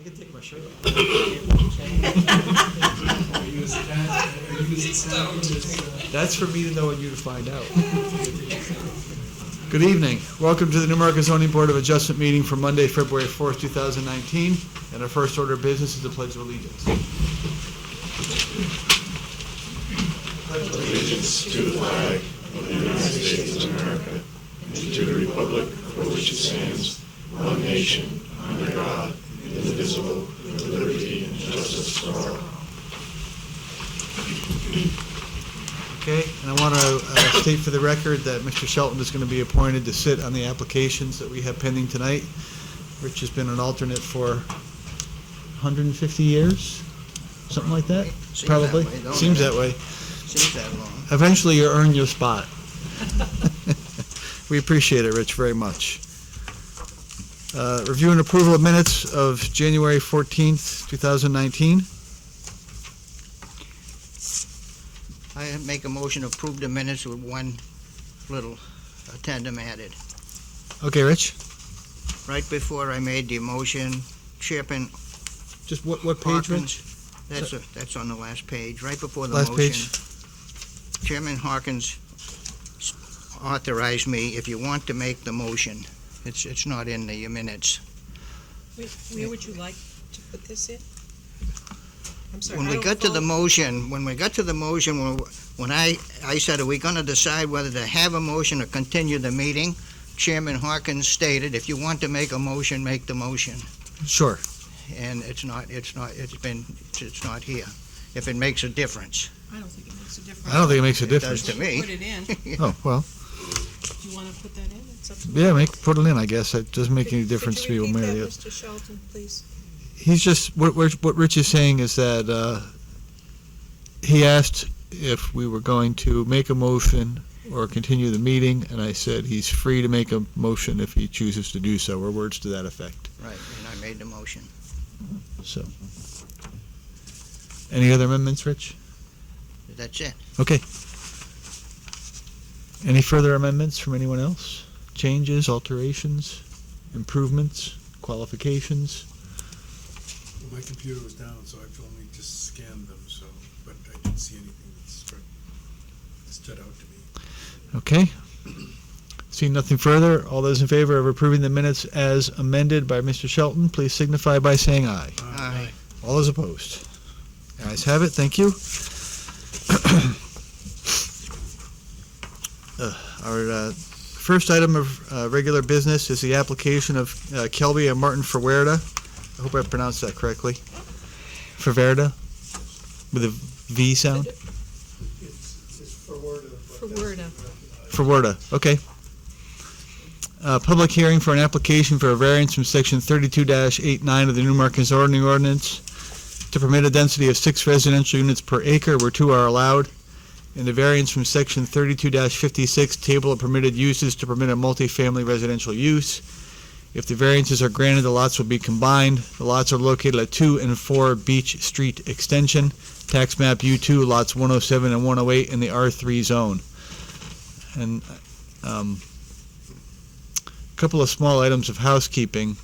I can take my shirt off. That's for me to know and you to find out. Good evening. Welcome to the Newmarket Zoning Board of Adjustment meeting for Monday, February 4th, 2019. And our first order of business is the Pledge of Allegiance. Allegiance to the flag of the United States of America and to the republic for which it stands, one nation, under God, indivisible, with liberty and justice for all. Okay, and I want to state for the record that Mr. Shelton is going to be appointed to sit on the applications that we have pending tonight. Rich has been an alternate for 150 years, something like that? Seems Probably. that way, Seems don't that way. Seems that long. Eventually, you earn your spot. We appreciate it, Rich, very much. Review and approval of minutes of January 14th, 2019. I make a motion to approve the minutes with one little addendum added. Okay, Rich. Right before I made the motion, Chairman Just what page, Rich? Hawkins, that's on the last page, right before the Last motion. page. Chairman Hawkins authorized me, if you want to make the motion, it's not in the minutes. Where would you like to put this in? I'm sorry. When I we don't got to the follow. motion, when I said, are we going to decide whether to have a motion or continue the meeting? Chairman Hawkins stated, if you want to make a motion, make the motion. Sure. And it's not here, if it makes a difference. I don't think it makes a difference. I don't think it makes a It does difference. to me. Put it in. Oh, well, Do you want to put that in? It's up to yeah, you. put it in, I guess. It doesn't make any difference to me Could one you way or the repeat other. that, Mr. Shelton, please? He's just, what Rich is saying is that he asked if we were going to make a motion or continue the meeting, and I said he's free to make a motion if he chooses to do so, or words to that effect. Right, and I made the motion. So, any other amendments, Rich? That's it. Okay. Any further amendments from anyone else? Changes, alterations, improvements, qualifications? My computer was down, so I've only just scanned them, but I didn't see anything that stood out to me. Okay. Seeing nothing further, all those in favor of approving the minutes as amended by Mr. Shelton, please signify by saying aye. Aye. All those opposed? Ayes have it, thank you. Our first item of regular business is the application of Kelby and Martin Ferwerda. I hope I pronounced that correctly. Ferwerda, with a V sound? It's for Word. For Werda. Ferwerda, okay. Public hearing for an application for a variance from section 32-89 of the Newmarket zoning ordinance to permit a density of 6 residential units per acre where 2 are allowed, and the variance from section 32-56 table of permitted uses to permit a multifamily residential use. If the variances are granted, the lots will be combined. The lots are located at 2 and 4 Beach Street Extension, tax map U2, lots 107 and 108 in the R3 zone. And a couple of small items of housekeeping.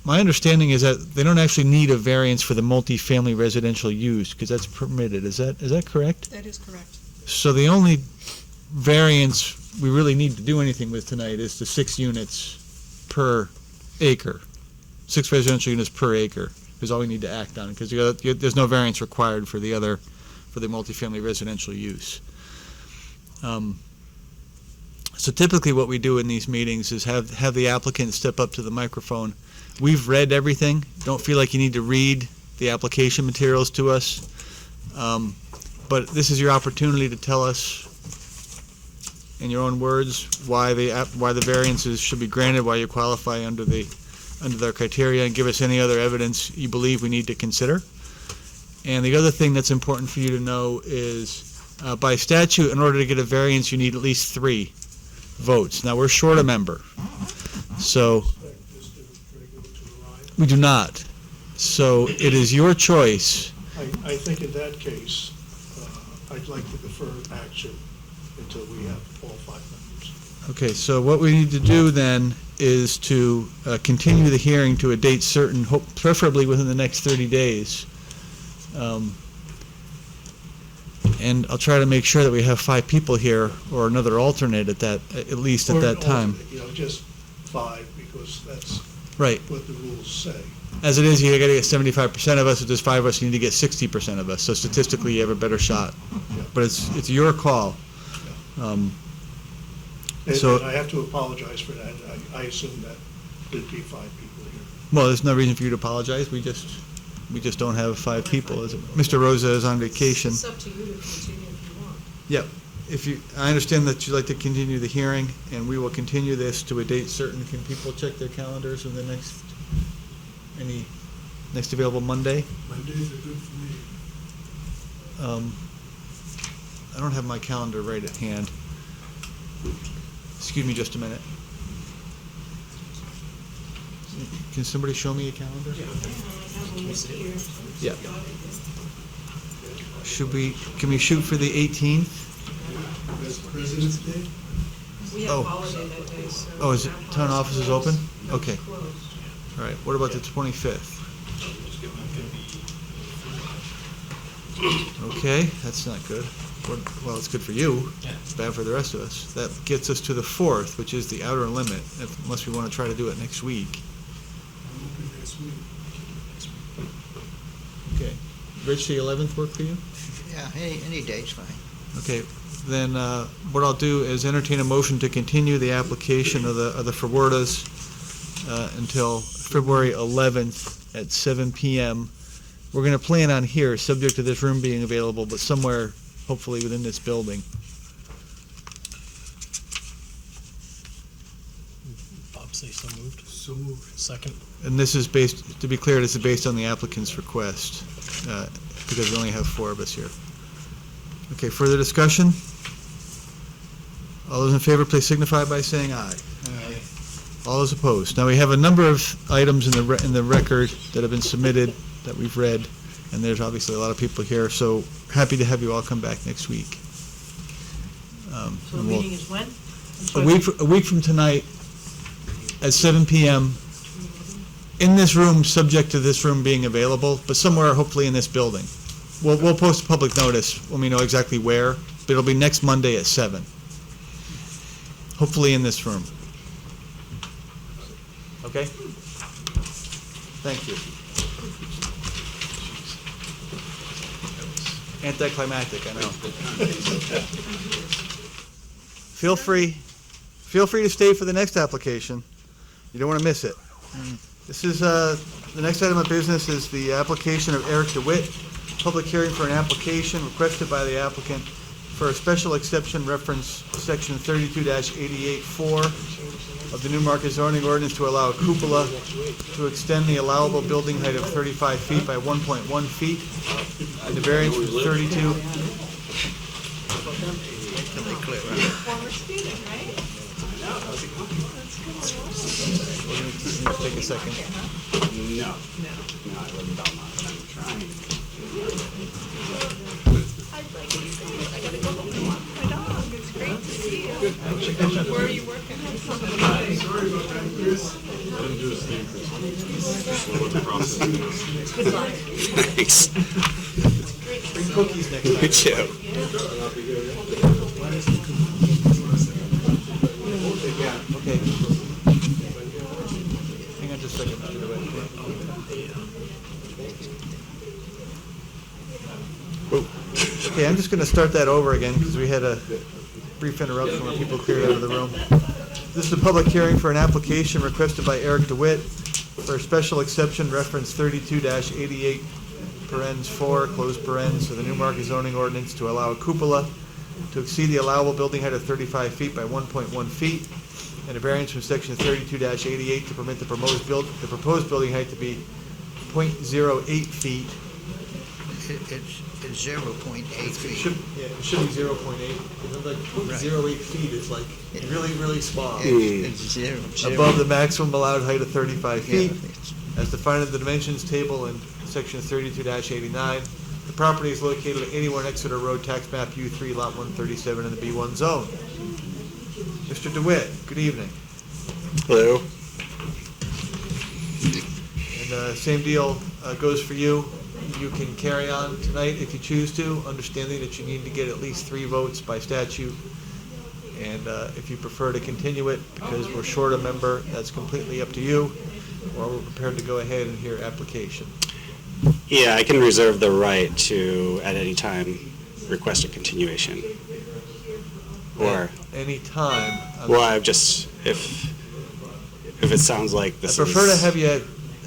My understanding is that they don't actually need a variance for the multifamily residential use because that's permitted. Is that correct? That is correct. So the only variance we really need to do anything with tonight is the 6 units per acre. 6 residential units per acre is all we need to act on because there's no variance required for the multifamily residential use. So typically what we do in these meetings is have the applicant step up to the microphone. We've read everything. Don't feel like you need to read the application materials to us. But this is your opportunity to tell us in your own words why the variances should be granted, why you qualify under their criteria, and give us any other evidence you believe we need to consider. And the other thing that's important for you to know is by statute, in order to get a variance, you need at least 3 votes. Now, we're short a member, so we do not. So it is your choice. I think in that case, I'd like to defer action until we have all 5 members. Okay, so what we need to do then is to continue the hearing to a date certain, preferably within the next 30 days. And I'll try to make sure that we have 5 people here or another alternate at least at that time. Just 5, because that's Right. what the rules say. As it is, you gotta get 75% of us. If there's 5 of us, you need to get 60% of us. So statistically, you have a better shot. Yeah. But it's your call. And So- and I have to apologize for that. I assume that there'd be 5 people here. Well, there's no reason for you to apologize. We just don't have 5 people. Mr. Rosa is on vacation. It's up to you to continue if you want. I understand that you'd like to continue the hearing, and we will continue this to a date certain. Can people check their calendars for the next available Monday? Mondays are good for me. I don't have my calendar right at hand. Excuse me just a minute. Can somebody show me a calendar? Yeah. Can we shoot for the 18th? That's President's Day? We have Oh. a holiday that day, so. Oh, is it, town office is open? No, it's Okay, closed. all right. What about the 25th? Okay, that's not good. Well, it's good for you. It's bad for the rest of us. That gets us to the 4th, which is the outer limit, unless we want to try to do it next week. I'm open next week. Okay. Rich, the 11th work for you? Yeah, any date's fine. Okay, then what I'll do is entertain a motion to continue the application of the Ferwerdas until February 11th at 7 p.m. We're going to plan on here, subject to this room being available, but somewhere hopefully within this building. Bob say so moved. So moved. Second. And this is based, to be clear, this is based on the applicant's request, because we only have 4 of us here. Okay, further discussion? All those in favor, please signify by saying aye. All those opposed. Now, we have a number of items in the record that have been submitted that we've read, and there's obviously a lot of people here, so happy to have you all come back next week. So the And we'll- meeting is when? a week from tonight at 7 p.m. in this room, subject to this room being available, but somewhere hopefully in this building. We'll post a public notice when we know exactly where, but it'll be next Monday at 7. Hopefully in this room. Okay? Thank you. Anticlimactic, I know. Feel free to stay for the next application. You don't want to miss it. This is, the next item of business is the application of Eric DeWitt, public hearing for an application requested by the applicant for a special exception reference section 32-88-4 of the Newmarket zoning ordinance to allow a cupola to extend the allowable building height of 35 feet by 1.1 feet, and the variance from 32. Former student, right? Take a second. No, I live in Belmont, and I'm trying. I gotta go home and walk my dog. It's great to see you. Where are you working? Sorry about that, Chris. Goodbye. Thanks. Bring cookies next time. You too. Okay. Hang on just a second. I'll do it. Okay, I'm just going to start that over again because we had a brief interruption when people cleared out of the room. This is a public hearing for an application requested by Eric DeWitt for a special exception reference 32-88 parens 4 closed parens of the Newmarket zoning ordinance to allow a cupola to exceed the allowable building height of 35 feet by 1.1 feet, and a variance from section 32-88 to permit the proposed building height to be 0.08 feet. It's 0.8 It feet. should be 0.8. Because like 0.08 feet is like really, really small. It's zero. Above the maximum allowed height of 35 Yeah, feet, as defined in the dimensions table in section 32-89. The property is located at 81 Exeter Road, tax map U3, lot 137 in the B1 zone. Mr. DeWitt, good evening. Hello. And same deal goes for you. You can carry on tonight if you choose to, understanding that you need to get at least 3 votes by statute. And if you prefer to continue it because we're short a member, that's completely up to you. Or we're prepared to go ahead and hear application. Yeah, I can reserve the right to, at any time, request a continuation. Or, Any time. well, I've just, if it sounds like I this prefer to is... have you. I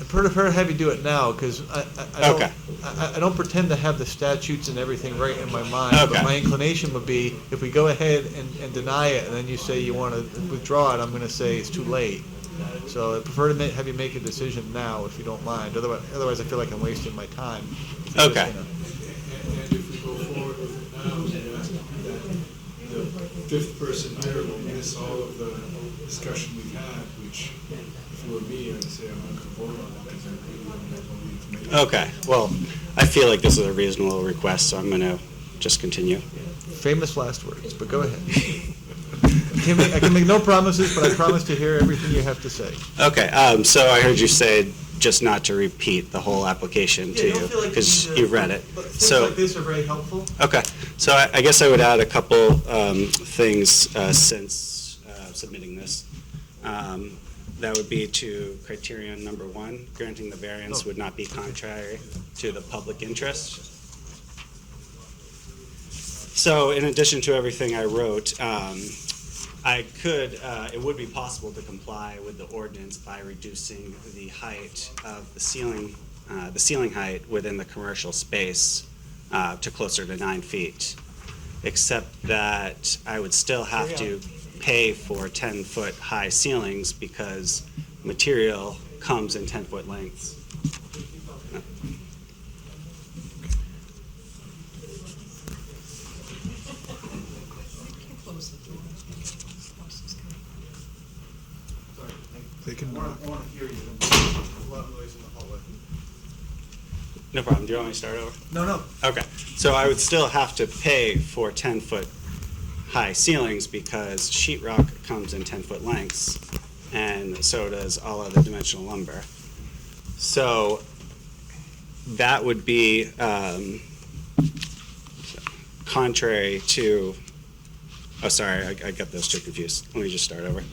prefer to have you do it now because I don't. Okay. I don't pretend to have the statutes and everything right in my mind. Okay. But my inclination would be if we go ahead and deny it, and then you say you want to withdraw it, I'm going to say it's too late. So I prefer to have you make a decision now if you don't mind. Otherwise, I feel like I'm wasting my time. Okay. And if we go forward with it now, then the 5th person here will miss all of the discussion we've had, which, if it were me, I'd say I'm not going to vote on it because I really don't have all the information. Okay, well, I feel like this is a reasonable request, so I'm going to just continue. Famous last words, but go ahead. I can make no promises, but I promise to hear everything you have to say. Okay, so I heard you say just not to repeat the whole application to you, because you've read it. But things So, like this are very helpful. okay, so I guess I would add a couple things since submitting this. That would be to criterion number 1, granting the variance would not be contrary to the public interest. So in addition to everything I wrote, it would be possible to comply with the ordinance by reducing the height of the ceiling height within the commercial space to closer to 9 feet, except that I would still have to pay for 10-foot high ceilings because material comes in 10-foot lengths. Close the door. House is coming. They can I want to hear you. There's a lot of noise in the hallway. No problem. Do you want me to start over? No. Okay, so I would still have to pay for 10-foot high ceilings because sheetrock comes in 10-foot lengths, and so does all other dimensional lumber. So that would be contrary to, oh, sorry, I got those two confused. Let me just start over.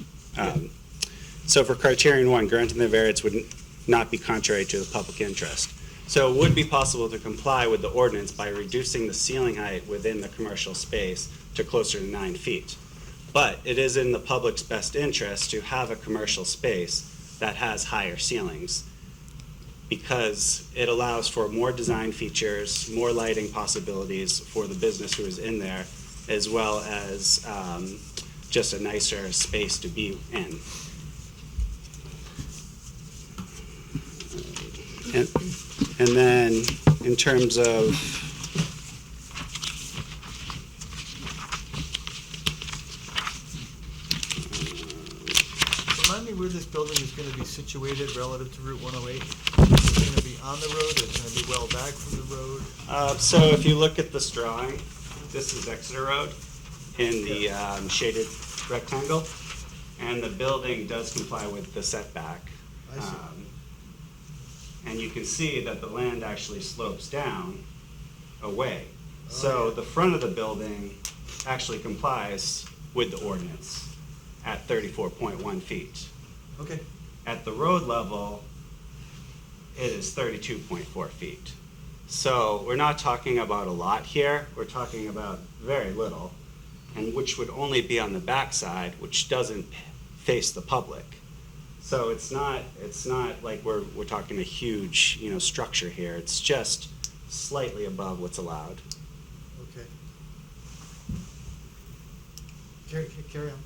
So for criterion 1, granting the variance would not be contrary to the public interest. So it would be possible to comply with the ordinance by reducing the ceiling height within the commercial space to closer to 9 feet. But it is in the public's best interest to have a commercial space that has higher ceilings because it allows for more design features, more lighting possibilities for the business who is in there, as well as just a nicer space to be in. And then in terms of Remind me where this building is going to be situated relative to Route 108. Is it going to be on the road, or is it going to be well back from the road? so if you look at this drawing, this is Exeter Road in the shaded rectangle, and the building does comply with the setback. I see. And you can see that the land actually slopes down away. So the front of the building actually complies with the ordinance at 34.1 feet. Okay. At the road level, it is 32.4 feet. So we're not talking about a lot here, we're talking about very little, and which would only be on the backside, which doesn't face the public. So it's not like we're talking a huge, structure here. It's just slightly above what's allowed. Okay. Carry on.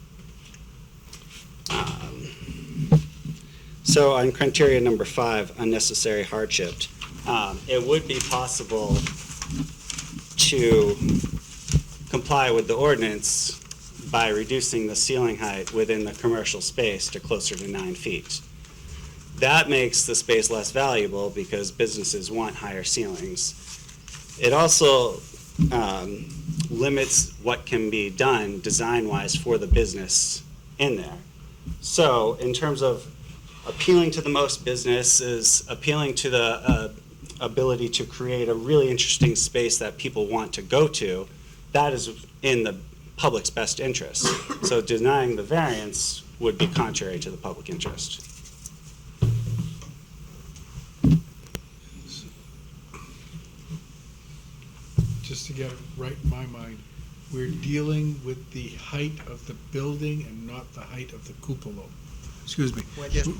So on criteria number 5, unnecessary hardship, it would be possible to comply with the ordinance by reducing the ceiling height within the commercial space to closer to 9 feet. That makes the space less valuable because businesses want higher ceilings. It also limits what can be done design-wise for the business in there. So in terms of appealing to the most businesses, appealing to the ability to create a really interesting space that people want to go to, that is in the public's best interest. So denying the variance would be contrary to the public interest. Just to get it right in my mind, we're dealing with the height of the building and not the height of the cupola. Excuse me.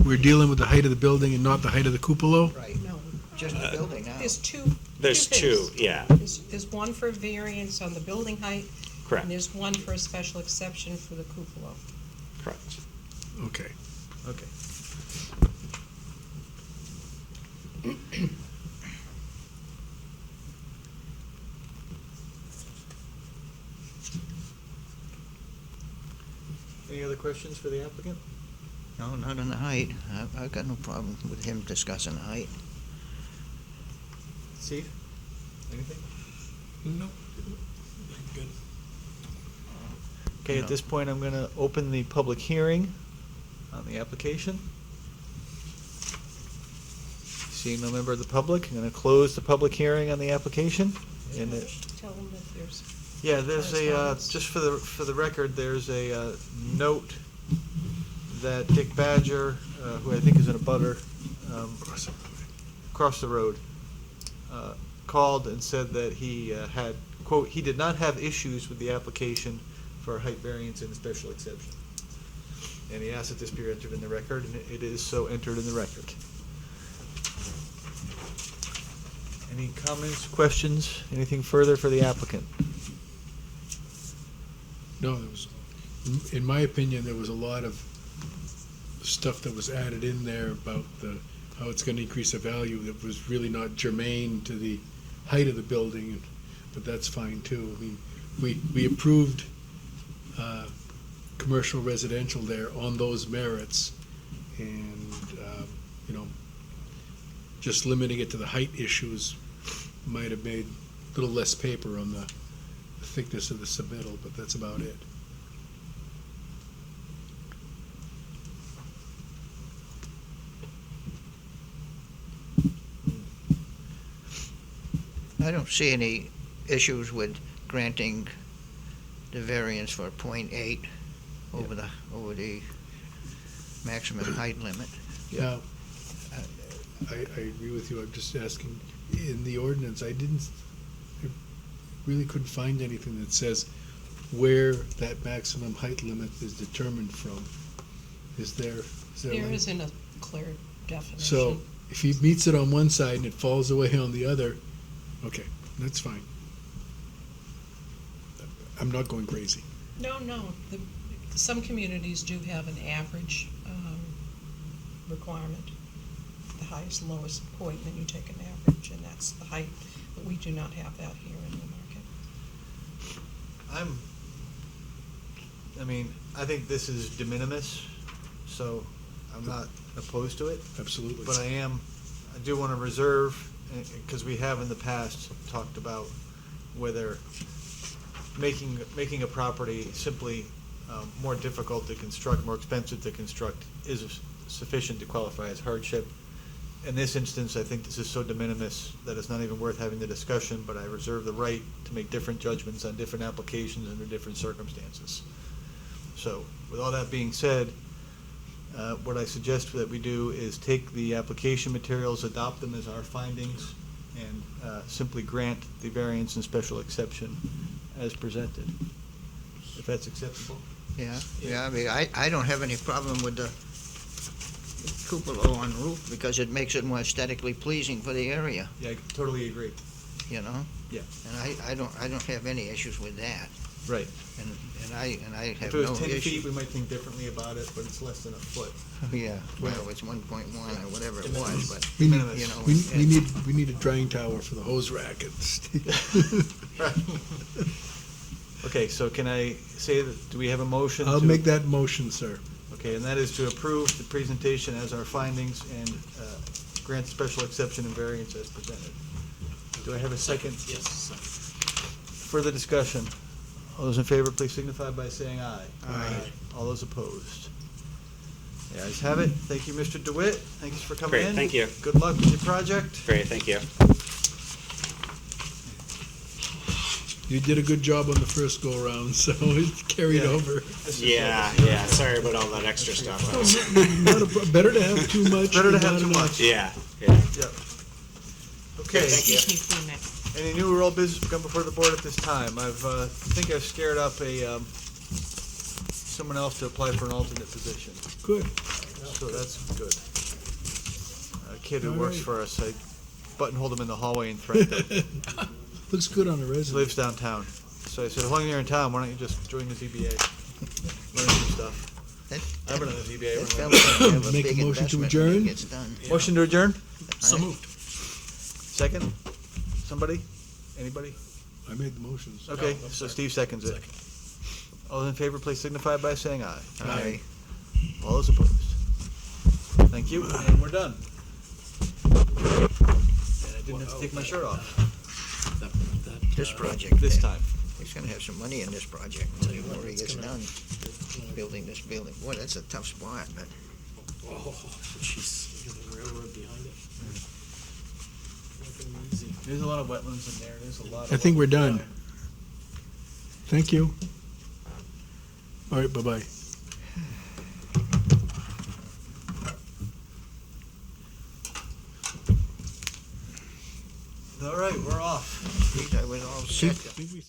We're dealing with the height of the building and not the height of the cupola? Right, No, just the building now. there's two. There's two, things. yeah, There's one for variance on the building height, correct, and there's one for a special exception for the cupola. correct. Okay. Okay. Any other questions for the applicant? No, not on the height. I've got no problem with him discussing the height. Steve? Anything? No. Good. Okay, No. at this point, I'm gonna open the public hearing on the application. Seeing no member of the public, I'm gonna close the public hearing on the application. And Tell them that there's, yeah, there's a, Correspondence. just for the record, there's a note that Dick Badger, who I think is in a butter, across the road, called and said that he had, quote, he did not have issues with the application for a height variance and a special exception. And he asked that this be entered in the record, and it is so entered in the record. Any comments, questions, anything further for the applicant? No, there was, in my opinion, there was a lot of stuff that was added in there about how it's going to increase the value that was really not germane to the height of the building, but that's fine too. I mean, we approved commercial residential there on those merits, and just limiting it to the height issues might have made a little less paper on the thickness of the submittal, but that's about it. I don't see any issues with granting the variance for .8 over the maximum height limit. Yeah, I agree with you. I'm just asking, in the ordinance, I really couldn't find anything that says where that maximum height limit is determined from. Is there? there like- isn't a clear definition. So if he meets it on one side and it falls away on the other, okay, that's fine. I'm not going crazy. No, some communities do have an average requirement, the highest and lowest point, and then you take an average, and that's the height, but we do not have that here in Newmarket. I think this is de minimis, so I'm not opposed to it. Absolutely. But I do want to reserve, because we have in the past talked about whether making a property simply more difficult to construct, more expensive to construct, is sufficient to qualify as hardship. In this instance, I think this is so de minimis that it's not even worth having the discussion, but I reserve the right to make different judgments on different applications under different circumstances. So, with all that being said, what I suggest that we do is take the application materials, adopt them as our findings, and simply grant the variance and special exception as presented. If that's acceptable? Yeah, I mean, I don't have any problem with the cupola on roof because it makes it more aesthetically pleasing for the area, Yeah, I totally agree. you know? Yeah. And I don't have any issues with that. Right. And I have If it no was 10 feet, issue. we might think differently about it, but it's less than a foot. Yeah, well, it's 1.1 or whatever it was, but, We need, minimis. you know. we need a drying tower for the hose rackets. Okay, so can I say that, do we have a motion? I'll to- make that motion, sir. Okay, and that is to approve the presentation as our findings and grant special exception and variance as presented. Do I have a second? Yes. Further discussion? All those in favor, please signify by saying aye. Aye. All those opposed? The ayes have it. Thank you, Mr. DeWitt. Thanks for coming in. Great, thank you. Good luck with your project. Great, thank you. You did a good job on the first go-around, so it's carried Yeah. over. Yeah, sorry about all that extra stuff. Better to have too much Better to than have not too enough. much. Yeah. Okay. Thank you. Any new or old business to come before the board at this time? I think I've scared up someone else to apply for an alternate position, Good. so that's good. A kid who All works right. for us, I buttonholed him in the hallway and threatened him. Looks good on the He resume. lives downtown. So I said, as long as you're in town, why don't you just join the ZBA? Learn some stuff. I've been on the ZBA. That Remember? fellow's gonna have a Make a big motion to investment when adjourn? it gets done. Motion to adjourn? So moved. Second? Somebody? Anybody? I made the motions. Okay, so Steve seconds it. All those in favor, please signify by saying aye. Aye. All those opposed? Thank you, and we're done. And I didn't have to take my shirt off This project, this time. he's gonna have some money in this project before he gets done building this building. Boy, that's a tough spot, but Oh, jeez. The railroad behind it. There's a lot of wetlands in there, there's a lot of. I think we're done. Thank you. All right, bye-bye. All right, we're off. geez, I was all I set. think we